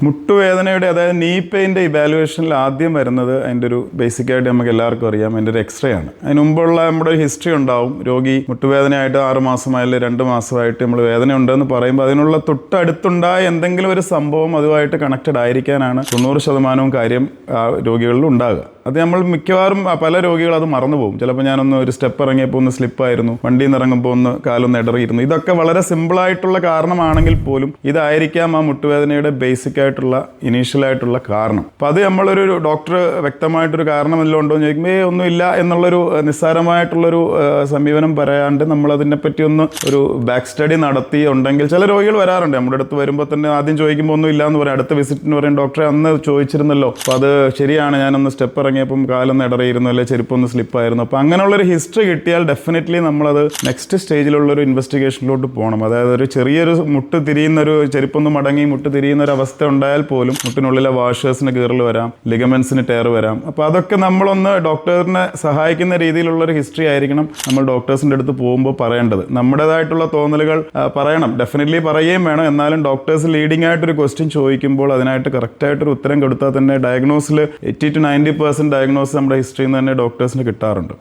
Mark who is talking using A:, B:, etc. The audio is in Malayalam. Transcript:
A: മുട്ടുവേദനയുടെ അതായത് നീ പെയിൻ്റെ ഇവാലുവേഷനിൽ ആദ്യം വരുന്നത് അതിൻ്റെ ഒരു ബേസിക്കായിട്ട് നമുക്ക് എല്ലാവർക്കും അറിയാം, അതിൻ്റെ ഒരു എക്സ്റേ ആണ്. അതിന് മുമ്പുള്ള നമ്മുടെ ഒരു ഹിസ്റ്ററി ഉണ്ടാവും. രോഗി മുട്ടുവേദനയായിട്ട് 6 മാസമായാലും 2 മാസമായിട്ട് നമ്മൾ വേദന ഉണ്ടെന്ന് പറയുമ്പോൾ അതിനുള്ള തൊട്ടടുത്തുണ്ടായ എന്തെങ്കിലും ഒരു സംഭവം അതുമായിട്ട് കണക്റ്റഡ് ആയിരിക്കാനാണ് 90% കാര്യം രോഗികളിൽ ഉണ്ടാകുക. അത് നമ്മൾ മിക്കവാറും പല രോഗികൾ അത് മറന്നു പോകും. ചിലപ്പോൾ ഞാനൊന്ന് ഒരു സ്റ്റെപ്പ് ഇറങ്ങിയപ്പോൾ ഒന്ന് സ്ലിപ്പായിരുന്നു, വണ്ടിയിൽ നിന്ന് ഇറങ്ങുമ്പോൾ ഒന്ന് കാലൊന്ന് ഇടറിയിരുന്നു. ഇതൊക്കെ വളരെ സിമ്പിളായിട്ടുള്ള കാരണമാണെങ്കിൽ പോലും ഇതായിരിക്കാം ആ മുട്ടുവേദനയുടെ ബേസിക് ആയിട്ടുള്ള ഇനീഷ്യലായിട്ടുള്ള കാരണം. അപ്പോൾ അത് നമ്മളൊരു ഡോക്ടർ വ്യക്തമായിട്ടൊരു കാരണം എല്ലാം ഉണ്ടോ എന്ന് ചോദിക്കുമ്പോൾ ഒന്നുമില്ല എന്നുള്ളൊരു നിസ്സാരമായിട്ടുള്ളൊരു സമീപനം പറയാണ്ട് നമ്മളതിനെ പറ്റി ഒന്ന് ഒരു ബാക്ക് സ്റ്റഡി നടത്തി ഉണ്ടെങ്കിൽ ചില രോഗികൾ വരാറുണ്ട്. നമ്മുടെ അടുത്ത് വരുമ്പോൾ തന്നെ ആദ്യം ചോദിക്കുമ്പോൾ ഒന്നും ഇല്ല എന്ന് പറയും. അടുത്ത വിസിറ്റിന് പറയും ഡോക്ടറെ അന്ന് ചോദിച്ചിരുന്നല്ലോ, അപ്പോൾ അത് ശരിയാണ്, ഞാനൊന്ന് സ്റ്റെപ്പ് ഇറങ്ങിയപ്പം കാലൊന്ന് ഇടറിയിരുന്നു, അല്ലെങ്കിൽ ചെരുപ്പൊന്ന് സ്ലിപ്പായിരുന്നു. അപ്പോൾ അങ്ങനെയുള്ളൊരു ഹിസ്റ്ററി കിട്ടിയാൽ ഡെഫിനറ്റ്ലി നമ്മളത് നെക്സ്റ്റ് സ്റ്റേജിലുള്ളൊരു ഇൻവെസ്റ്റിഗേഷനിലോട്ട് പോകണം. അതായത് ഒരു ചെറിയൊരു മുട്ട് തിരിയുന്നൊരു ചെരുപ്പൊന്ന് മടങ്ങി മുട്ട് തിരിയുന്ന ഒരു അവസ്ഥ ഉണ്ടായാൽ പോലും മുട്ടിനുള്ളിലെ വാഷേഴ്സിന് കീറൽ വരാം, ലിഗമെന്റ്സിന് ടയർ വരാം. അപ്പോൾ അതൊക്കെ നമ്മളൊന്ന് ഡോക്ടറിനെ സഹായിക്കുന്ന രീതിയിലുള്ളൊരു ഹിസ്റ്ററി ആയിരിക്കണം നമ്മൾ ഡോക്ടേഴ്സിൻ്റെ അടുത്ത് പോകുമ്പോൾ പറയേണ്ടത്. നമ്മുടേതായിട്ടുള്ള തോന്നലുകൾ പറയണം, ഡെഫിനറ്റ്ലി പറയുകയും വേണം. എന്നാലും ഡോക്ടേഴ്സ് ലീഡിംഗ് ആയിട്ടൊരു ക്വസ്റ്റ്യൻ ചോദിക്കുമ്പോൾ അതിനായിട്ട് കറക്റ്റായിട്ടൊരു ഉത്തരം കൊടുത്താൽ തന്നെ ഡയഗ്നോസിൽ 80 to 90% ഡയഗ്നോസ് നമ്മുടെ ഹിസ്റ്ററിയിൽ നിന്ന് തന്നെ ഡോക്ടേഴ്സിന് കിട്ടാറുണ്ട്.